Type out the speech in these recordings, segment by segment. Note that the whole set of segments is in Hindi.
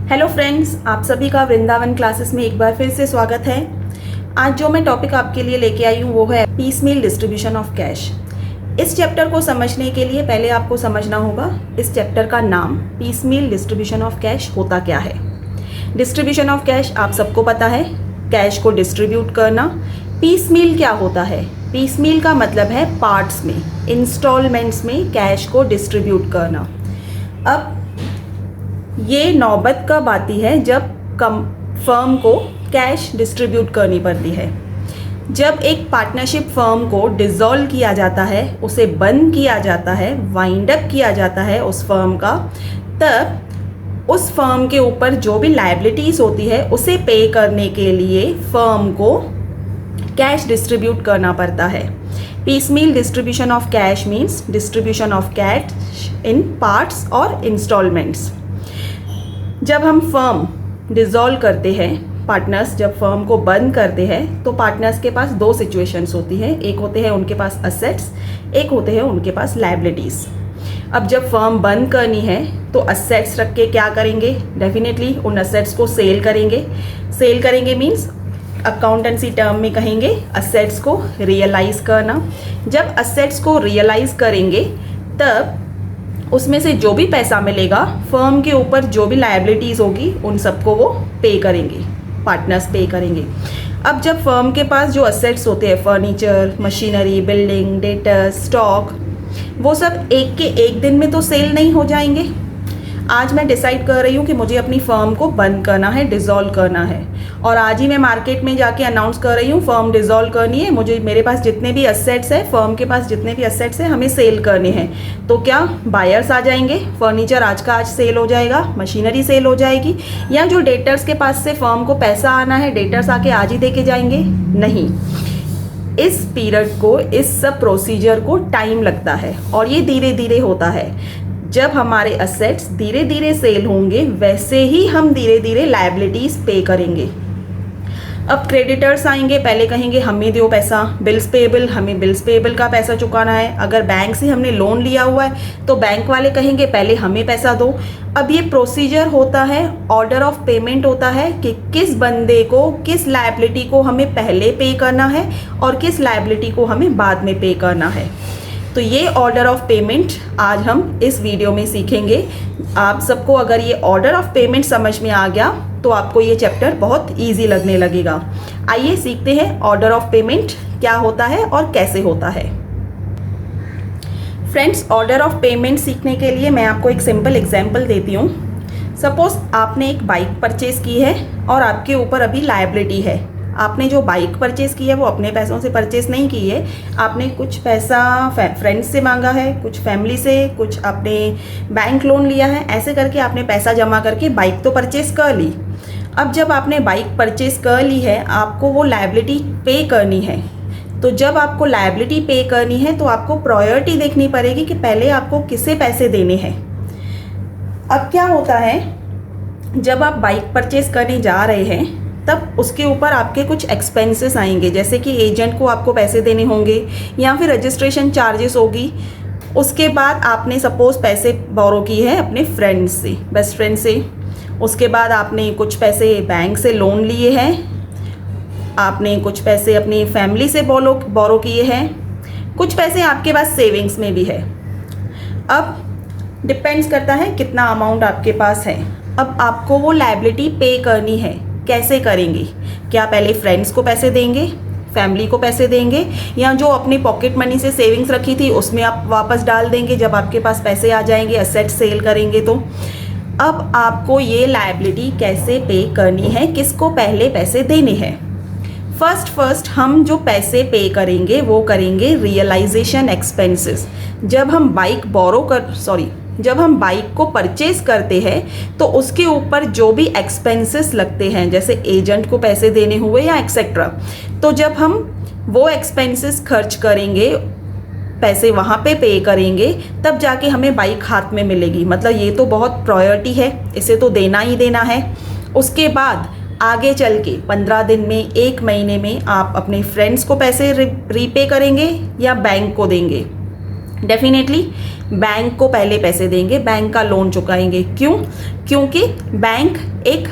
हेलो फ्रेंड्स, आप सभी का वृंदावन क्लासेस में एक बार फिर से स्वागत है। आज जो मैं टॉपिक आपके लिए लेके आई हूँ वो है पीसमील डिस्ट्रीब्यूशन ऑफ कैश। इस चैप्टर को समझने के लिए पहले आपको समझना होगा इस चैप्टर का नाम पीसमील डिस्ट्रीब्यूशन ऑफ कैश होता क्या है। डिस्ट्रीब्यूशन ऑफ कैश आप सबको पता है, कैश को डिस्ट्रीब्यूट करना। पीसमील क्या होता है? पीसमील का मतलब है पार्ट्स में, इंस्टॉलमेंट्स में कैश को डिस्ट्रीब्यूट करना। अब ये नौबत कब आती है जब फर्म को कैश डिस्ट्रीब्यूट करनी पड़ती है। जब एक पार्टनरशिप फर्म को डिसॉल्व किया जाता है, उसे बंद किया जाता है, वाइंड अप किया जाता है उस फर्म का, तब उस फर्म के ऊपर जो भी लायबिलिटीज़ होती है उसे पे करने के लिए फर्म को कैश डिस्ट्रीब्यूट करना पड़ता है। Piecemeal distribution of cash means distribution of cash in parts और इंस्टॉलमेंट्स। जब हम फर्म डिसॉल्व करते हैं, पार्टनर्स जब फर्म को बंद करते हैं, तो पार्टनर्स के पास दो सिचुएशंस होती हैं। एक होते हैं उनके पास असेट्स, एक होते हैं उनके पास लायबिलिटीज़। अब जब फर्म बंद करनी है तो असेट्स रख के क्या करेंगे? डेफिनेटली उन असेट्स को सेल करेंगे। सेल करेंगे मीन्स अकाउंटेंसी टर्म में कहेंगे असेट्स को रियलाइज़ करना। जब असेट्स को रियलाइज़ करेंगे तब उसमें से जो भी पैसा मिलेगा, फर्म के ऊपर जो भी लायबिलिटीज़ होगी उन सबको वो पे करेंगे, पार्टनर्स पे करेंगे। अब जब फर्म के पास जो असेट्स होते हैं, furniture, machinery, building, data, stock, वो सब एक के एक दिन में तो सेल नहीं हो जाएंगे। आज मैं डिसाइड कर रही हूँ कि मुझे अपनी फर्म को बंद करना है, डिसॉल्व करना है, और आज ही मैं मार्केट में जाके अनाउंस कर रही हूँ फर्म डिसॉल्व करनी है, मुझे मेरे पास जितने भी असेट्स है, फर्म के पास जितने भी असेट्स है हमें सेल करने हैं। तो क्या बायर्स आ जाएंगे? फर्नीचर आज का आज सेल हो जाएगा, मशीनरी सेल हो जाएगी, या जो डेटर्स के पास से फर्म को पैसा आना है, डेटर्स आके आज ही दे के जाएंगे? नहीं। इस पीरियड को, इस सब प्रोसीजर को टाइम लगता है और ये धीरे धीरे होता है। जब हमारे असेट्स धीरे धीरे सेल होंगे वैसे ही हम धीरे धीरे लायबिलिटीज़ पे करेंगे। अब क्रेडिटर्स आएंगे, पहले कहेंगे हमें दो पैसा, बिल्स पेएबल, हमें बिल्स पेएबल का पैसा चुकाना है। अगर बैंक से हमने लोन लिया हुआ है तो बैंक वाले कहेंगे पहले हमें पैसा दो। अब ये प्रोसीजर होता है, ऑर्डर ऑफ पेमेंट होता है कि किस बंदे को, किस लायबिलिटी को हमें पहले पे करना है और किस लायबिलिटी को हमें बाद में पे करना है। तो ये ऑर्डर ऑफ पेमेंट आज हम इस वीडियो में सीखेंगे। आप सबको अगर ये ऑर्डर ऑफ पेमेंट समझ में आ गया तो आपको ये चैप्टर बहुत इजी लगने लगेगा। आइए सीखते हैं ऑर्डर ऑफ पेमेंट क्या होता है और कैसे होता है। फ्रेंड्स, ऑर्डर ऑफ पेमेंट सीखने के लिए मैं आपको एक सिंपल एग्जांपल देती हूँ। सपोज आपने एक बाइक परचेज़ की है और आपके ऊपर अभी लायबिलिटी है। आपने जो बाइक परचेज़ की है वो अपने पैसों से परचेज़ नहीं की है, आपने कुछ पैसा फ्रेंड्स से मांगा है, कुछ फैमिली से, कुछ आपने बैंक लोन लिया है। ऐसे करके आपने पैसा जमा करके बाइक तो परचेज़ कर ली। अब जब आपने बाइक परचेज़ कर ली है, आपको वो लायबिलिटी पे करनी है। तो जब आपको लायबिलिटी पे करनी है तो आपको प्रायोरिटी देखनी पड़ेगी कि पहले आपको किसे पैसे देने हैं। अब क्या होता है, जब आप बाइक परचेज़ करने जा रहे हैं तब उसके ऊपर आपके कुछ एक्सपेंसेस आएंगे, जैसे कि एजेंट को आपको पैसे देने होंगे या फिर रजिस्ट्रेशन चार्जेस होगी। उसके बाद आपने सपोज़ पैसे बोरो की है अपने फ्रेंड से, बेस्ट फ्रेंड से। उसके बाद आपने कुछ पैसे बैंक से लोन लिए हैं, आपने कुछ पैसे अपनी फैमिली से बोरो किए हैं, कुछ पैसे आपके पास सेविंग्स में भी है। अब डिपेंड्स करता है कितना अमाउंट आपके पास है। अब आपको वो लायबिलिटी पे करनी है, कैसे करेंगे? क्या पहले फ्रेंड्स को पैसे देंगे, फैमिली को पैसे देंगे, या जो अपनी पॉकेट मनी से सेविंग्स रखी थी उसमें आप वापस डाल देंगे जब आपके पास पैसे आ जाएंगे, असेट सेल करेंगे तो? अब आपको ये लायबिलिटी कैसे पे करनी है, किसको पहले पैसे देने हैं? फर्स्ट हम जो पैसे पे करेंगे वो करेंगे रियलाइजेशन एक्सपेंसेस। जब हम बाइक को परचेज़ करते हैं तो उसके ऊपर जो भी एक्सपेंसेस लगते हैं, जैसे एजेंट को पैसे देने हुए या एक्सेट्रा, तो जब हम वो एक्सपेंसेस खर्च करेंगे, पैसे वहाँ पे करेंगे, तब जाके हमें बाइक हाथ में मिलेगी। मतलब ये तो बहुत प्रायोरिटी है, इसे तो देना ही देना है। उसके बाद आगे चल के 15 दिन में, 1 महीने में आप अपने फ्रेंड्स को पैसे रीपे करेंगे या बैंक को देंगे। डेफिनेटली बैंक को पहले पैसे देंगे, बैंक का लोन चुकाएंगे। क्यों? क्योंकि बैंक एक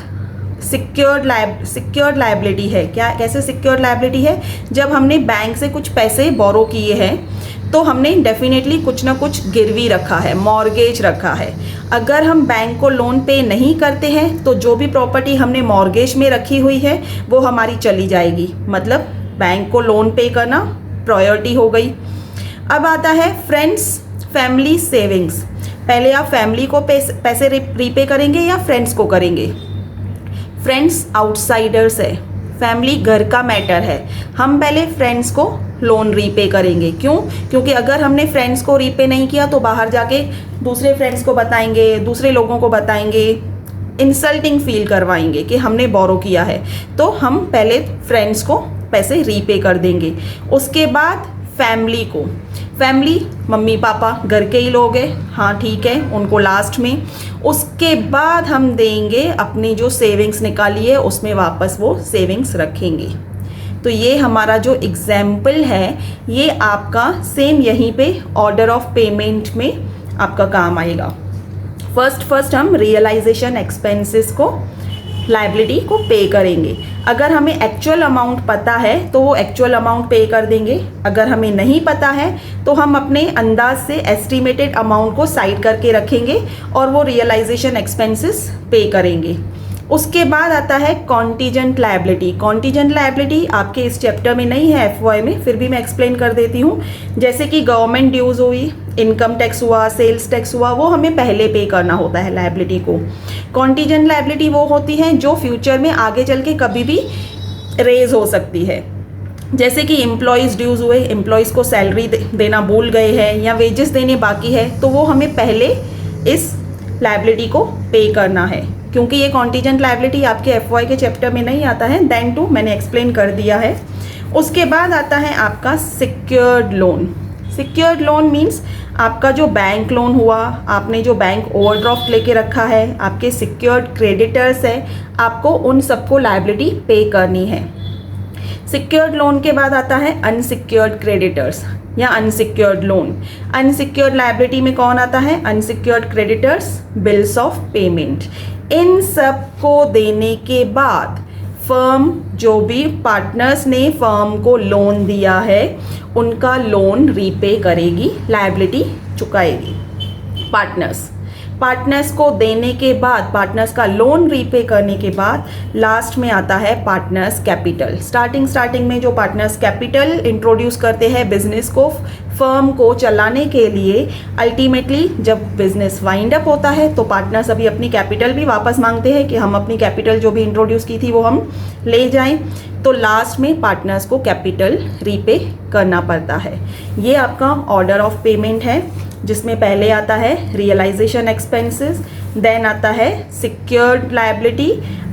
सिक्योर्ड लायबिलिटी है। क्या, कैसे सिक्योर्ड लायबिलिटी है? जब हमने बैंक से कुछ पैसे बोरो किए हैं तो हमने डेफिनेटली कुछ ना कुछ गिरवी रखा है, मॉर्गेज रखा है। अगर हम बैंक को लोन पे नहीं करते हैं तो जो भी प्रॉपर्टी हमने मॉर्गेज में रखी हुई है वो हमारी चली जाएगी। मतलब बैंक को लोन पे करना प्रायोरिटी हो गई। अब आता है फ्रेंड्स फैमिली सेविंग्स। पहले आप फैमिली को पैसे रीपे करेंगे या फ्रेंड्स को करेंगे? फ्रेंड्स आउटसाइडर्स है, फैमिली घर का मैटर है। हम पहले फ्रेंड्स को लोन रीपे करेंगे। क्यों? क्योंकि अगर हमने फ्रेंड्स को रीपे नहीं किया तो बाहर जाके दूसरे फ्रेंड्स को बताएंगे, दूसरे लोगों को बताएंगे, इंसल्टिंग फील करवाएंगे कि हमने बोरो किया है। तो हम पहले फ्रेंड्स को पैसे रीपे कर देंगे। उसके बाद फैमिली को, फैमिली मम्मी पापा घर के ही लोग हैं, हाँ ठीक है, उनको लास्ट में। उसके बाद हम देंगे अपनी जो सेविंग्स निकाली है उसमें वापस वो सेविंग्स रखेंगे। तो ये हमारा जो एग्जाम्पल है ये आपका सेम यहीं पे ऑर्डर ऑफ पेमेंट में आपका काम आएगा। फर्स्ट हम रियलाइजेशन एक्सपेंसेस को, लायबिलिटी को पे करेंगे। अगर हमें एक्चुअल अमाउंट पता है तो वो एक्चुअल अमाउंट पे कर देंगे। अगर हमें नहीं पता है तो हम अपने अंदाज से एस्टिमेटेड अमाउंट को साइड करके रखेंगे और वो रियलाइजेशन एक्सपेंसेस पे करेंगे। उसके बाद आता है कॉन्टीजेंट लायबिलिटी। कॉन्टीजेंट लायबिलिटी आपके इस चैप्टर में नहीं है एफवाई में, फिर भी मैं एक्सप्लेन कर देती हूँ। जैसे कि गवर्नमेंट ड्यूज हुई, इनकम टैक्स हुआ, सेल्स टैक्स हुआ, वो हमें पहले पे करना होता है लायबिलिटी को। कॉन्टीजेंट लायबिलिटी वो होती है जो फ्यूचर में आगे चल के कभी भी रेज हो सकती है। जैसे कि एम्प्लॉयज़ ड्यूज हुए, एम्प्लॉयज़ को सैलरी देना भूल गए हैं या वेजेस देने बाकी है, तो वो हमें पहले इस लायबिलिटी को पे करना है। क्योंकि ये कॉन्टीजेंट लायबिलिटी आपके एफवाई के चैप्टर में नहीं आता है, देन टू मैंने एक्सप्लेन कर दिया है। उसके बाद आता है आपका secured loan. Secured loan means आपका जो बैंक लोन हुआ, आपने जो बैंक ओवरड्राफ्ट लेके रखा है, आपके सिक्योर्ड क्रेडिटर्स है, आपको उन सबको लायबिलिटी पे करनी है। सिक्योर्ड लोन के बाद आता है अनसिक्योर्ड क्रेडिटर्स या अनसिक्योर्ड लोन। अनसिक्योर्ड लायबिलिटी में कौन आता है? Unsecured creditors, bills of payment. इन सब को देने के बाद फर्म, जो भी पार्टनर्स ने फर्म को लोन दिया है उनका लोन रीपे करेगी, लायबिलिटी चुकाएगी। पार्टनर्स को देने के बाद, पार्टनर्स का लोन रीपे करने के बाद लास्ट में आता है पार्टनर्स कैपिटल। स्टार्टिंग में जो पार्टनर्स कैपिटल इंट्रोड्यूस करते हैं बिजनेस को, फर्म को चलाने के लिए, अल्टीमेटली जब बिजनेस वाइंड अप होता है तो पार्टनर्स अभी अपनी कैपिटल भी वापस मांगते हैं कि हम अपनी कैपिटल जो भी इंट्रोड्यूस की थी वो हम ले जाएं। तो लास्ट में पार्टनर्स को कैपिटल रीपे करना पड़ता है। ये आपका ऑर्डर ऑफ पेमेंट है, जिसमें पहले आता है रियलाइजेशन एक्सपेंसेस, देन आता है secured liability,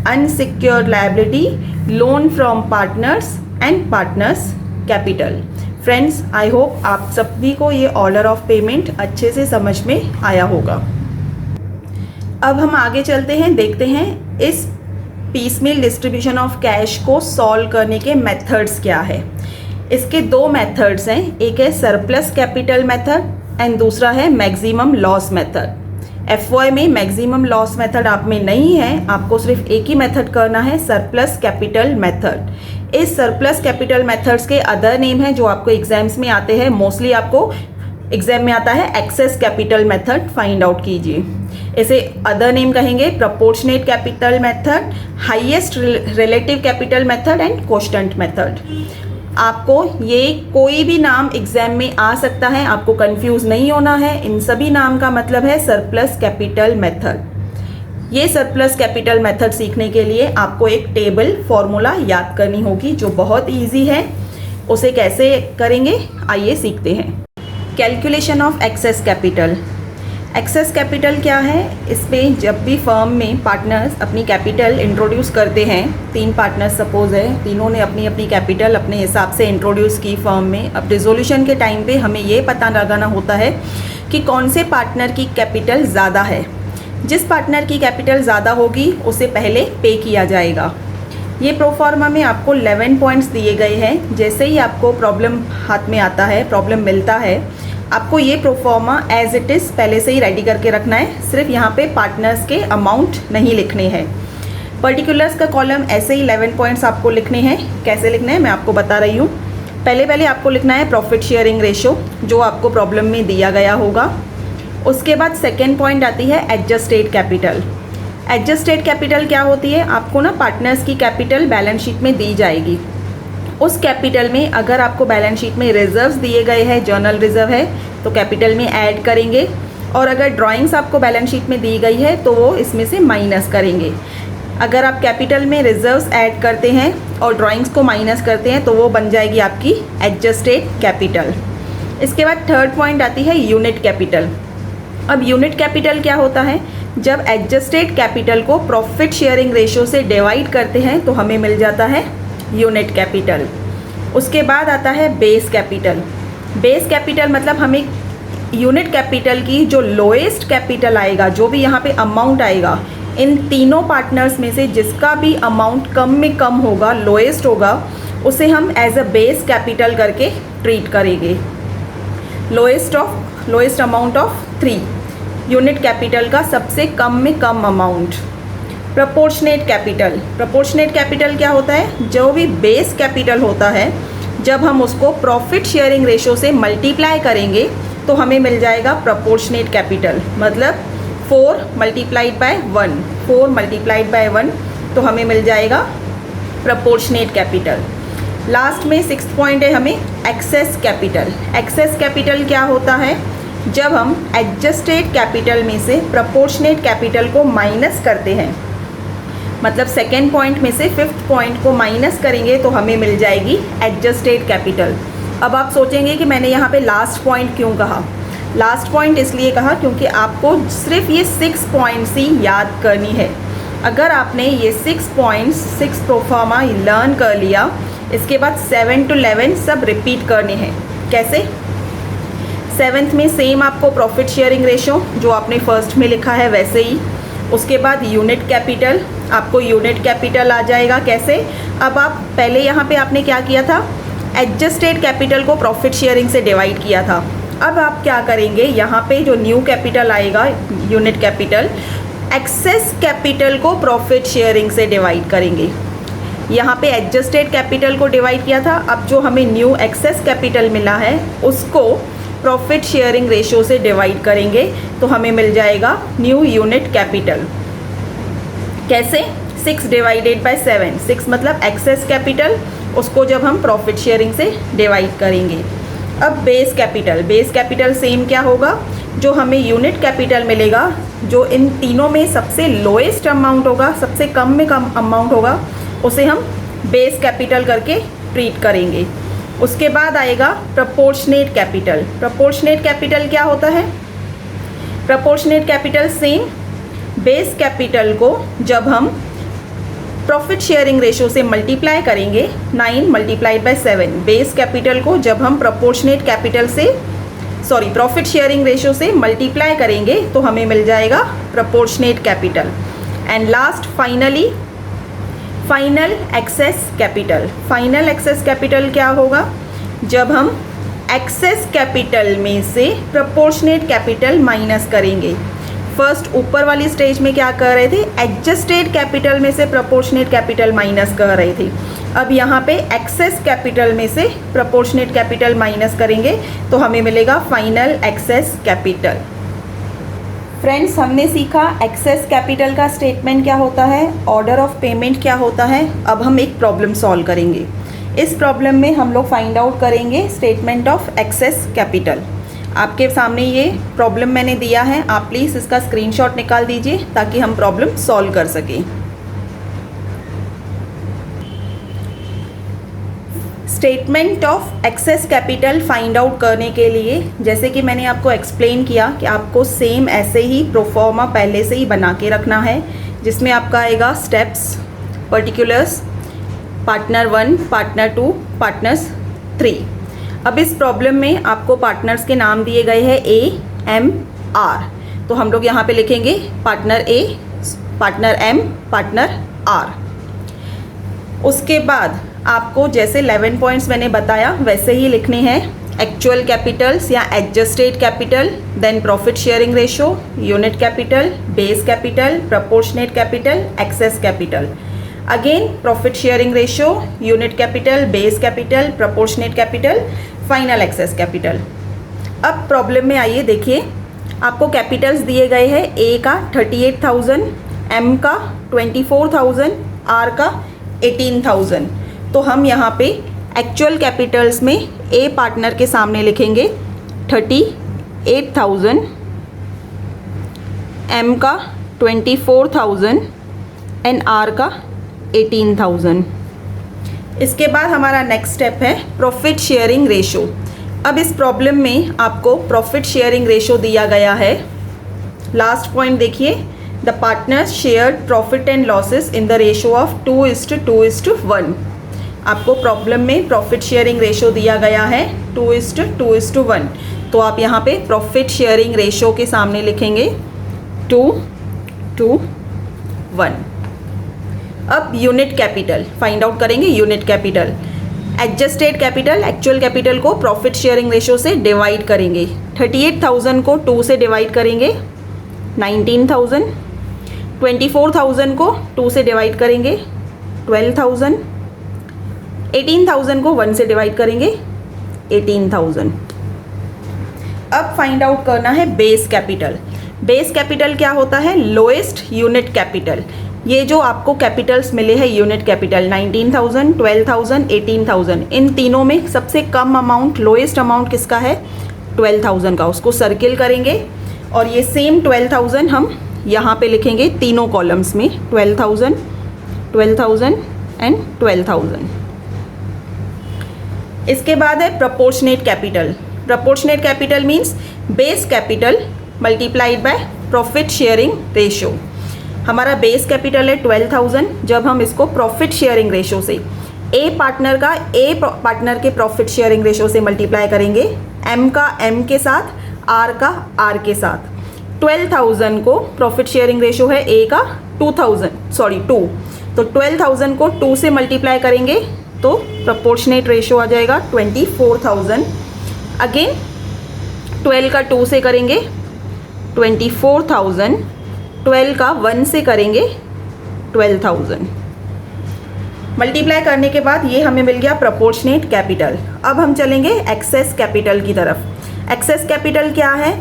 unsecured liability, loan from partners and partners capital. Friends, I hope आप सभी को ये ऑर्डर ऑफ पेमेंट अच्छे से समझ में आया होगा। अब हम आगे चलते हैं, देखते हैं इस पीसमील डिस्ट्रीब्यूशन ऑफ कैश को सॉल्व करने के मेथड्स क्या है। इसके दो मेथड्स हैं, एक है सरप्लस कैपिटल मेथड एंड दूसरा है मैक्सिमम लॉस मेथड। एफवाई में मैक्सिमम लॉस मेथड आप में नहीं है, आपको सिर्फ एक ही मेथड करना है, सरप्लस कैपिटल मेथड। इस सरप्लस कैपिटल मेथड्स के अदर नेम है जो आपको एग्जाम्स में आते हैं, मोस्टली आपको एग्जाम में आता है excess capital method, find out कीजिए। इसे अदर नेम कहेंगे proportionate capital method, highest relative capital method and constant method. आपको ये कोई भी नाम एग्जाम में आ सकता है, आपको कंफ्यूज नहीं होना है। इन सभी नाम का मतलब है सरप्लस कैपिटल मेथड। ये सरप्लस कैपिटल मेथड सीखने के लिए आपको एक टेबल फॉर्मूला याद करनी होगी जो बहुत इजी है। उसे कैसे करेंगे आइए सीखते हैं। Calculation of excess capital. Excess capital क्या है? इस पर जब भी फर्म में पार्टनर्स अपनी कैपिटल इंट्रोड्यूस करते हैं, तीन पार्टनर्स सपोज है, तीनों ने अपनी अपनी कैपिटल अपने हिसाब से इंट्रोड्यूस की फर्म में। अब रिजोल्यूशन के टाइम पे हमें ये पता लगाना होता है कि कौन से पार्टनर की कैपिटल ज़्यादा है। जिस पार्टनर की कैपिटल ज़्यादा होगी उसे पहले पे किया जाएगा। ये प्रोफॉर्मा में आपको 11 पॉइंट्स दिए गए हैं। जैसे ही आपको प्रॉब्लम हाथ में आता है, प्रॉब्लम मिलता है, आपको ये प्रोफॉर्मा एज इट इज़ पहले से ही रेडी करके रखना है, सिर्फ यहाँ पे पार्टनर्स के अमाउंट नहीं लिखने हैं। पर्टिकुलर्स का कॉलम ऐसे ही 11 पॉइंट्स आपको लिखने हैं। कैसे लिखने हैं मैं आपको बता रही हूँ। पहले आपको लिखना है प्रॉफिट शेयरिंग रेशो, जो आपको प्रॉब्लम में दिया गया होगा। उसके बाद सेकेंड पॉइंट आती है एडजस्टेड कैपिटल। एडजस्टेड कैपिटल क्या होती है? आपको ना पार्टनर्स की कैपिटल बैलेंस शीट में दी जाएगी। उस कैपिटल में अगर आपको बैलेंस शीट में रिजर्व्स दिए गए हैं, जर्नल रिजर्व है, तो कैपिटल में ऐड करेंगे, और अगर ड्राइंग्स आपको बैलेंस शीट में दी गई है तो वो इसमें से माइनस करेंगे। अगर आप कैपिटल में रिजर्व्स ऐड करते हैं और ड्राइंग्स को माइनस करते हैं तो वो बन जाएगी आपकी एडजस्टेड कैपिटल। इसके बाद थर्ड पॉइंट आती है यूनिट कैपिटल। अब यूनिट कैपिटल क्या होता है? जब एडजस्टेड कैपिटल को प्रॉफिट शेयरिंग रेशो से डिवाइड करते हैं तो हमें मिल जाता है यूनिट कैपिटल। उसके बाद आता है बेस कैपिटल। बेस कैपिटल मतलब हमें यूनिट कैपिटल की जो लोएस्ट कैपिटल आएगा, जो भी यहाँ पे अमाउंट आएगा, इन तीनों पार्टनर्स में से जिसका भी अमाउंट कम में कम होगा, लोएस्ट होगा, उसे हम एज अ बेस कैपिटल करके ट्रीट करेंगे। Lowest amount of 3, unit capital का सबसे कम में कम amount. Proportionate capital. Proportionate capital क्या होता है? जो भी बेस कैपिटल होता है, जब हम उसको प्रॉफिट शेयरिंग रेशो से मल्टीप्लाई करेंगे तो हमें मिल जाएगा प्रोपोर्शनेट कैपिटल। मतलब 4 मल्टीप्लाइड बाय 1, 4 मल्टीप्लाइड बाय 1, तो हमें मिल जाएगा प्रोपोर्शनेट कैपिटल। लास्ट में 6th पॉइंट है हमें एक्सेस कैपिटल। एक्सेस कैपिटल क्या होता है? जब हम एडजस्टेड कैपिटल में से प्रोपोर्शनेट कैपिटल को माइनस करते हैं, मतलब सेकेंड पॉइंट में से 5th पॉइंट को माइनस करेंगे तो हमें मिल जाएगी एडजस्टेड कैपिटल। अब आप सोचेंगे कि मैंने यहाँ पे लास्ट पॉइंट क्यों कहा? लास्ट पॉइंट इसलिए कहा क्योंकि आपको सिर्फ ये 6 पॉइंट्स ही याद करनी है। अगर आपने ये 6 पॉइंट्स, 6 प्रोफॉर्मा लर्न कर लिया, इसके बाद 7 to 11 सब रिपीट करने हैं। कैसे? 7th में सेम आपको प्रॉफिट शेयरिंग रेशो जो आपने फर्स्ट में लिखा है वैसे ही। उसके बाद यूनिट कैपिटल, आपको यूनिट कैपिटल आ जाएगा। कैसे? अब आप पहले यहाँ पे आपने क्या किया था? एडजस्टेड कैपिटल को प्रॉफिट शेयरिंग से डिवाइड किया था। अब आप क्या करेंगे? यहाँ पे जो न्यू कैपिटल आएगा, यूनिट कैपिटल, एक्सेस कैपिटल को प्रॉफिट शेयरिंग से डिवाइड करेंगे। यहाँ पे एडजस्टेड कैपिटल को डिवाइड किया था, अब जो हमें न्यू एक्सेस कैपिटल मिला है उसको प्रॉफिट शेयरिंग रेशो से डिवाइड करेंगे तो हमें मिल जाएगा न्यू यूनिट कैपिटल। कैसे? 6 डिवाइडेड बाय 7, 6 मतलब एक्सेस कैपिटल, उसको जब हम प्रॉफिट शेयरिंग से डिवाइड करेंगे। अब base capital. Base capital same क्या होगा? जो हमें यूनिट कैपिटल मिलेगा, जो इन तीनों में सबसे लोएस्ट अमाउंट होगा, सबसे कम में कम अमाउंट होगा, उसे हम बेस कैपिटल करके ट्रीट करेंगे। उसके बाद आएगा प्रोपोर्शनेट कैपिटल। प्रोपोर्शनेट कैपिटल क्या होता है? Proportionate capital same base capital को जब हम प्रॉफिट शेयरिंग रेशो से मल्टीप्लाई करेंगे, 9 मल्टीप्लाइड बाय 7, बेस कैपिटल को जब हम प्रोपोर्शनेट कैपिटल से प्रॉफिट शेयरिंग रेशो से मल्टीप्लाई करेंगे तो हमें मिल जाएगा proportionate capital. And last finally final excess capital. Final excess capital क्या होगा? जब हम एक्सेस कैपिटल में से प्रोपोर्शनेट कैपिटल माइनस करेंगे। फर्स्ट ऊपर वाली स्टेज में क्या कर रहे थे? एडजस्टेड कैपिटल में से प्रोपोर्शनेट कैपिटल माइनस कर रहे थे। अब यहाँ पे एक्सेस कैपिटल में से प्रोपोर्शनेट कैपिटल माइनस करेंगे तो हमें मिलेगा फाइनल एक्सेस कैपिटल। फ्रेंड्स, हमने सीखा एक्सेस कैपिटल का स्टेटमेंट क्या होता है, ऑर्डर ऑफ पेमेंट क्या होता है। अब हम एक प्रॉब्लम सॉल्व करेंगे। इस प्रॉब्लम में हम लोग फाइंड आउट करेंगे स्टेटमेंट ऑफ एक्सेस कैपिटल। आपके सामने ये प्रॉब्लम मैंने दिया है, आप प्लीज़ इसका स्क्रीनशॉट निकाल दीजिए ताकि हम प्रॉब्लम सॉल्व कर सकें। Statement of excess capital find out करने के लिए, जैसे कि मैंने आपको एक्सप्लेन किया कि आपको सेम ऐसे ही प्रोफॉर्मा पहले से ही बना के रखना है, जिसमें आपका आएगा steps, particulars, partner 1, partner 2, partners 3। अब इस प्रॉब्लम में आपको पार्टनर्स के नाम दिए गए हैं A, M, R, तो हम लोग यहाँ पे लिखेंगे partner A, partner M, partner R। उसके बाद आपको जैसे 11 पॉइंट्स मैंने बताया वैसे ही लिखने हैं एक्चुअल कैपिटल्स या adjusted capital, then profit sharing ratio, unit capital, base capital, proportionate capital, excess capital. Again profit sharing ratio, unit capital, base capital, proportionate capital, final excess capital. अब प्रॉब्लम में आइए, देखिए आपको कैपिटल्स दिए गए हैं, ए का 38,000, एम का 24,000, आर का 18,000। तो हम यहाँ पे एक्चुअल कैपिटल्स में ए पार्टनर के सामने लिखेंगे 38,000, एम का 24,000 एंड आर का 18,000। इसके बाद हमारा नेक्स्ट स्टेप है प्रॉफिट शेयरिंग रेशो। अब इस प्रॉब्लम में आपको प्रॉफिट शेयरिंग रेशो दिया गया है। लास्ट पॉइंट देखिए, the partners shared profit and losses in the ratio of 2:2:1। आपको प्रॉब्लम में प्रॉफिट शेयरिंग रेशो दिया गया है 2:2:1। तो आप यहाँ पे प्रॉफिट शेयरिंग रेशो के सामने लिखेंगे 2:1। अब यूनिट कैपिटल फाइंड आउट करेंगे। Unit capital, adjusted capital actual capital को प्रॉफिट शेयरिंग रेशो से डिवाइड करेंगे। 38,000 को 2 से डिवाइड करेंगे 19,000, 24,000 को 2 से डिवाइड करेंगे 12,000, 18,000 को 1 से डिवाइड करेंगे 18,000। अब फाइंड आउट करना है बेस कैपिटल। बेस कैपिटल क्या होता है? Lowest unit capital. ये जो आपको कैपिटल्स मिले हैं यूनिट कैपिटल 19,000, 12,000, 18,000, इन तीनों में सबसे कम अमाउंट, लोएस्ट अमाउंट किसका है? 12,000 का। उसको सर्किल करेंगे और ये सेम 12,000 हम यहाँ पे लिखेंगे तीनों कॉलम्स में, 12,000, 12,000 एंड 12,000। इसके बाद है proportionate capital. Proportionate capital means base capital multiplied by profit sharing ratio. हमारा बेस कैपिटल है 12,000। जब हम इसको प्रॉफिट शेयरिंग रेशो से ए पार्टनर का ए पार्टनर के प्रॉफिट शेयरिंग रेशो से मल्टीप्लाई करेंगे, एम का एम के साथ, आर का आर के साथ। 12,000 को प्रॉफिट शेयरिंग रेशो है ए का 2, तो 12,000 को 2 से मल्टीप्लाई करेंगे तो प्रपोर्शनेट रेशो आ जाएगा 24,000। अगेन 12 का 2 से करेंगे 24,000, 12 का 1 से करेंगे 12,000। मल्टीप्लाई करने के बाद ये हमें मिल गया प्रपोर्शनेट कैपिटल। अब हम चलेंगे एक्सेस कैपिटल की तरफ। एक्सेस कैपिटल क्या है?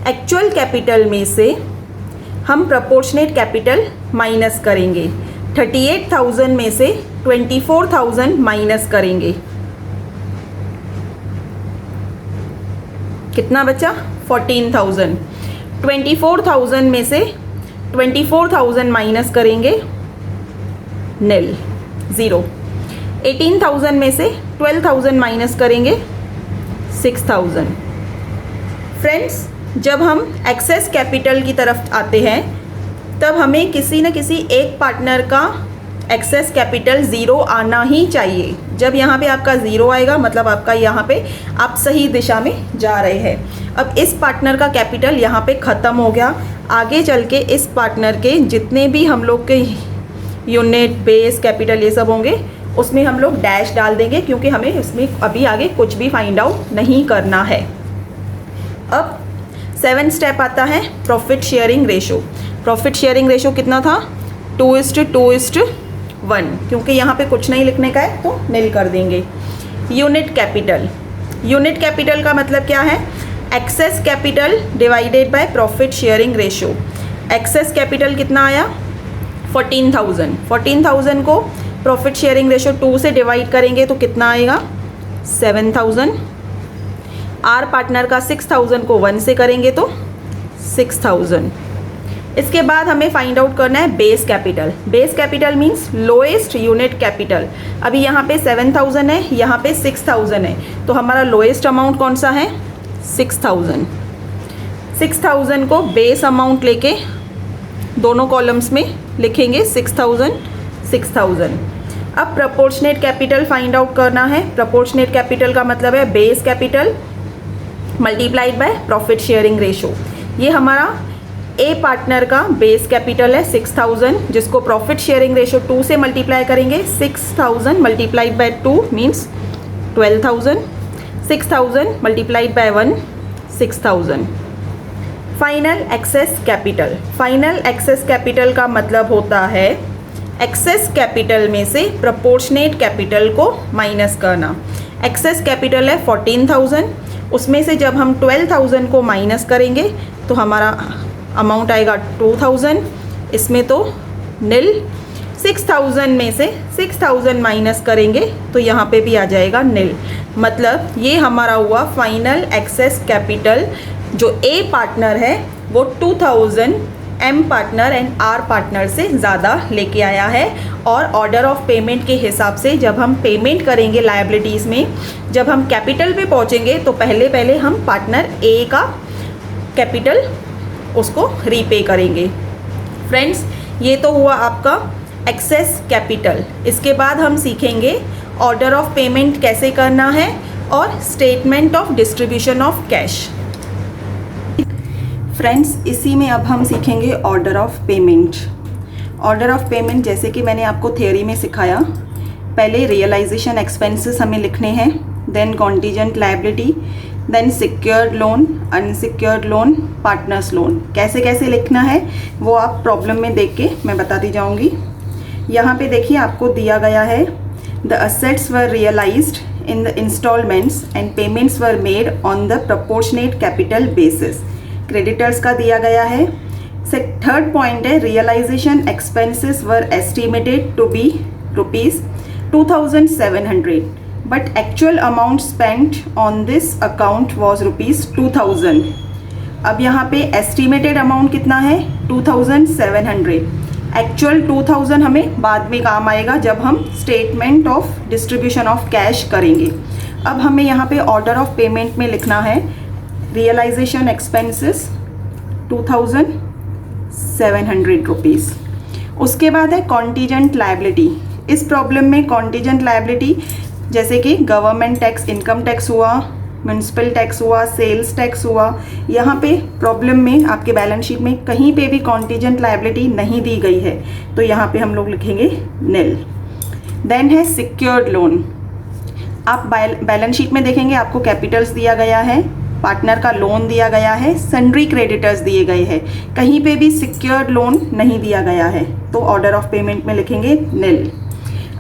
एक्चुअल कैपिटल में से हम प्रपोर्शनेट कैपिटल माइनस करेंगे। 38,000 में से 24,000 माइनस करेंगे, कितना बचा? 14,000। 24,000 में से 24,000 माइनस करेंगे, नील, 0। 18,000 में से 12,000 माइनस करेंगे, 6,000। फ्रेंड्स, जब हम एक्सेस कैपिटल की तरफ आते हैं तब हमें किसी न किसी एक पार्टनर का एक्सेस कैपिटल 0 आना ही चाहिए। जब यहाँ पे आपका 0 आएगा मतलब आपका यहाँ पे आप सही दिशा में जा रहे हैं। अब इस पार्टनर का कैपिटल यहाँ पे ख़त्म हो गया। आगे चल के इस पार्टनर के जितने भी हम लोग के यूनिट, बेस, कैपिटल ये सब होंगे उसमें हम लोग डैश डाल देंगे, क्योंकि हमें उसमें अभी आगे कुछ भी फाइंड आउट नहीं करना है। अब 7 स्टेप आता है profit sharing ratio. Profit sharing ratio कितना था? 2:2:1। क्योंकि यहाँ पे कुछ नहीं लिखने का है तो नील कर देंगे। यूनिट कैपिटल, यूनिट कैपिटल का मतलब क्या है? Excess capital divided by profit sharing ratio. Excess capital कितना आया? 14,000। 14,000 को प्रॉफिट शेयरिंग रेशो 2 से डिवाइड करेंगे तो कितना आएगा? 7,000। आर पार्टनर का 6,000 को 1 से करेंगे तो 6,000। इसके बाद हमें फाइंड आउट करना है base capital. Base capital means lowest unit capital. अभी यहाँ पे 7,000 है, यहाँ पे 6,000 है, तो हमारा लोएस्ट अमाउंट कौन सा है? 6,000। 6,000 को बेस अमाउंट लेके दोनों कॉलम्स में लिखेंगे 6,000, 6,000। अब प्रपोर्शनेट कैपिटल फाइंड आउट करना है। प्रपोर्शनेट कैपिटल का मतलब है base capital multiplied by profit sharing ratio. ये हमारा ए पार्टनर का बेस कैपिटल है 6,000, जिसको प्रॉफिट शेयरिंग रेशो 2 से मल्टीप्लाई करेंगे। 6,000 multiplied by 2 means 12,000। 6000 multiplied by 1 6000। Final excess capital, final excess capital का मतलब होता है एक्सेस कैपिटल में से प्रोपोर्शनेट कैपिटल को माइनस करना। एक्सेस कैपिटल है 14,000, उसमें से जब हम 12,000 को माइनस करेंगे तो हमारा अमाउंट आएगा 2,000, इसमें तो नील। 6,000 में से 6,000 माइनस करेंगे तो यहाँ पे भी आ जाएगा नील। मतलब ये हमारा हुआ फाइनल एक्सेस कैपिटल। जो ए पार्टनर है वो 2,000 M partner and R partner से ज़्यादा लेके आया है। और ऑर्डर ऑफ पेमेंट के हिसाब से जब हम पेमेंट करेंगे लायबिलिटीज़ में, जब हम कैपिटल पे पहुँचेंगे तो पहले हम पार्टनर ए का कैपिटल उसको रीपे करेंगे। फ्रेंड्स, ये तो हुआ आपका एक्सेस कैपिटल। इसके बाद हम सीखेंगे ऑर्डर ऑफ पेमेंट कैसे करना है और statement of distribution of cash. Friends, इसी में अब हम सीखेंगे order of payment. Order of payment जैसे कि मैंने आपको थियोरी में सिखाया, पहले रियलाइजेशन एक्सपेंसेस हमें लिखने हैं, then contingent liability, then secured loan, unsecured loan, partners loan. कैसे कैसे लिखना है वो आप प्रॉब्लम में देख के मैं बताती जाऊंगी। यहाँ पे देखिए आपको दिया गया है the assets were realised in the instalments and payments were made on the proportionate capital basis. Creditors का दिया गया है। थर्ड पॉइंट है realisation expenses were estimated to be ₹2,700 but actual amount spent on this account was ₹2,000। अब यहाँ पे एस्टिमेटेड अमाउंट कितना है 2,700, एक्चुअल 2,000 हमें बाद में काम आएगा जब हम statement of distribution of cash करेंगे। अब हमें यहाँ पे ऑर्डर ऑफ पेमेंट में लिखना है रियलाइजेशन एक्सपेंसेस 2,700 रुपीज़। उसके बाद है कॉन्टीजेंट लायबिलिटी। इस प्रॉब्लम में कॉन्टीजेंट लायबिलिटी जैसे कि गवर्नमेंट टैक्स, इनकम टैक्स हुआ, म्यूनसिपल टैक्स हुआ, सेल्स टैक्स हुआ, यहाँ पे प्रॉब्लम में आपके बैलेंस शीट में कहीं पे भी कॉन्टीजेंट लायबिलिटी नहीं दी गई है तो यहाँ पे हम लोग लिखेंगे नील। देन है सिक्योर्ड लोन। आप बैलेंस शीट में देखेंगे आपको कैपिटल्स दिया गया है, पार्टनर का लोन दिया गया है, सन्ड्री क्रेडिटर्स दिए गए हैं, कहीं पे भी सिक्योर्ड लोन नहीं दिया गया है तो ऑर्डर ऑफ पेमेंट में लिखेंगे nil.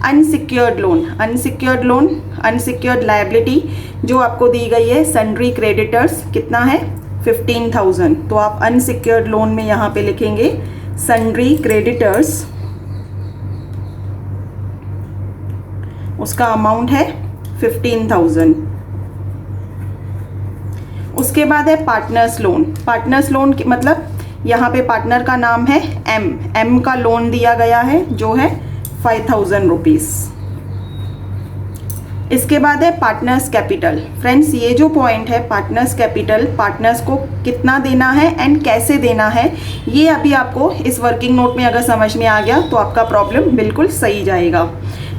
Unsecured loan, unsecured loan, unsecured liability जो आपको दी गई है सन्ड्री क्रेडिटर्स कितना है 15,000 तो आप अनसिक्योर्ड लोन में यहाँ पे लिखेंगे सन्ड्री क्रेडिटर्स, उसका अमाउंट है 15,000। उसके बाद है पार्टनर्स लोन। पार्टनर्स लोन मतलब यहाँ पे पार्टनर का नाम है एम का लोन दिया गया है जो है 5,000 रुपीज़। इसके बाद है पार्टनर्स कैपिटल। फ्रेंड्स, ये जो पॉइंट है पार्टनर्स कैपिटल, पार्टनर्स को कितना देना है एंड कैसे देना है, ये अभी आपको इस वर्किंग नोट में अगर समझ में आ गया तो आपका प्रॉब्लम बिल्कुल सही जाएगा।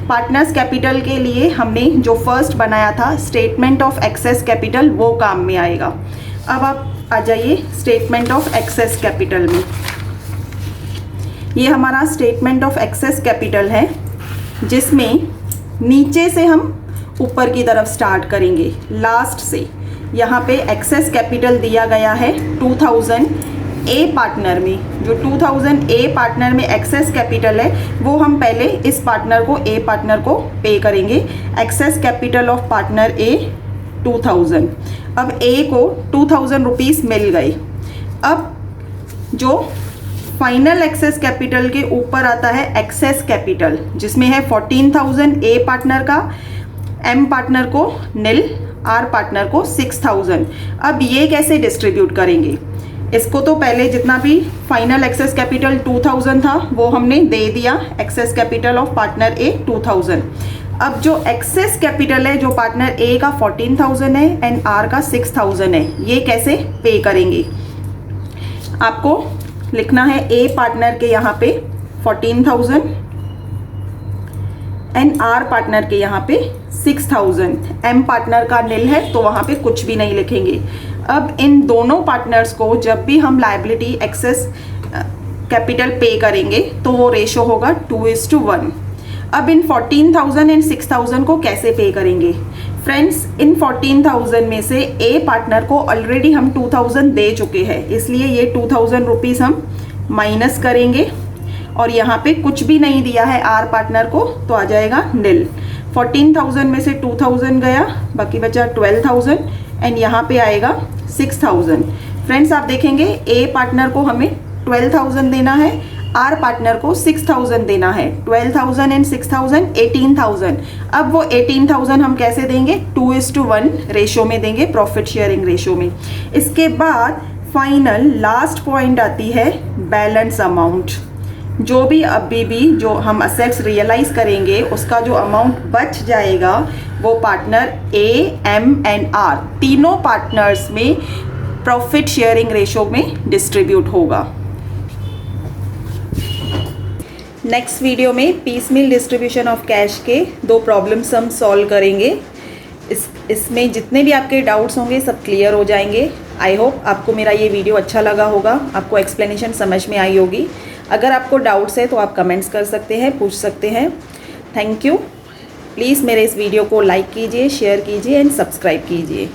पार्टनर्स कैपिटल के लिए हमने जो फर्स्ट बनाया था स्टेटमेंट ऑफ एक्सेस कैपिटल वो काम में आएगा। अब आप आ जाइए स्टेटमेंट ऑफ एक्सेस कैपिटल में। ये हमारा स्टेटमेंट ऑफ एक्सेस कैपिटल है जिसमें नीचे से हम ऊपर की तरफ स्टार्ट करेंगे, लास्ट से। यहाँ पे एक्सेस कैपिटल दिया गया है 2,000 ए पार्टनर में। जो 2,000 ए पार्टनर में एक्सेस कैपिटल है वो हम पहले इस पार्टनर को, ए पार्टनर को पे करेंगे। एक्सेस कैपिटल ऑफ पार्टनर ए 2,000। अब ए को 2,000 रुपीज़ मिल गए। अब जो फाइनल एक्सेस कैपिटल के ऊपर आता है एक्सेस कैपिटल जिसमें है 14,000 ए पार्टनर का, एम पार्टनर को नील, आर पार्टनर को 6,000। अब ये कैसे डिस्ट्रीब्यूट करेंगे, इसको तो पहले जितना भी फाइनल एक्सेस कैपिटल 2,000 था वो हमने दे दिया एक्सेस कैपिटल ऑफ पार्टनर ए 2,000। अब जो एक्सेस कैपिटल है जो पार्टनर ए का 14,000 है एंड आर का 6,000 है, ये कैसे पे करेंगे। आपको लिखना है ए पार्टनर के यहाँ पे 14,000 एंड आर पार्टनर के यहाँ पे 6,000। एम पार्टनर का नील है तो वहाँ पे कुछ भी नहीं लिखेंगे। अब इन दोनों पार्टनर्स को जब भी हम लायबिलिटी एक्सेस कैपिटल पे करेंगे तो वो रेशो होगा 2:1। अब इन 14,000 एंड 6,000 को कैसे पे करेंगे। फ्रेंड्स, इन 14,000 में से ए पार्टनर को ऑलरेडी हम 2,000 दे चुके हैं, इसलिए ये 2,000 रुपीज़ हम माइनस करेंगे और यहाँ पे कुछ भी नहीं दिया है आर पार्टनर को, तो आ जाएगा नील। 14,000 में से 2,000 गया, बाकी बचा 12,000 एंड यहाँ पे आएगा 6,000। फ्रेंड्स, आप देखेंगे ए पार्टनर को हमें 12,000 देना है, आर पार्टनर को 6,000 देना है। 12,000 एंड 6,000 18,000। अब वो 18,000 हम कैसे देंगे? 2:1 रेशो में देंगे, प्रॉफिट शेयरिंग रेशो में। इसके बाद फाइनल लास्ट पॉइंट आती है बैलेंस अमाउंट। जो भी अभी भी जो हम असेट्स रियलाइज करेंगे उसका जो अमाउंट बच जाएगा वो partner A, M and R तीनों पार्टनर्स में प्रॉफिट शेयरिंग रेशो में डिस्ट्रीब्यूट होगा। नेक्स्ट वीडियो में पीसमील डिस्ट्रीब्यूशन ऑफ कैश के 2 प्रॉब्लम्स हम सॉल्व करेंगे। इसमें जितने भी आपके डाउट्स होंगे सब क्लियर हो जाएंगे। आई होप आपको मेरा ये वीडियो अच्छा लगा होगा, आपको एक्सप्लेनेशन समझ में आई होगी। अगर आपको डाउट्स है तो आप कमेंट्स कर सकते हैं, पूछ सकते हैं। Thank you. प्लीज़ मेरे इस वीडियो को लाइक कीजिए, शेयर कीजिए एंड सब्सक्राइब कीजिए।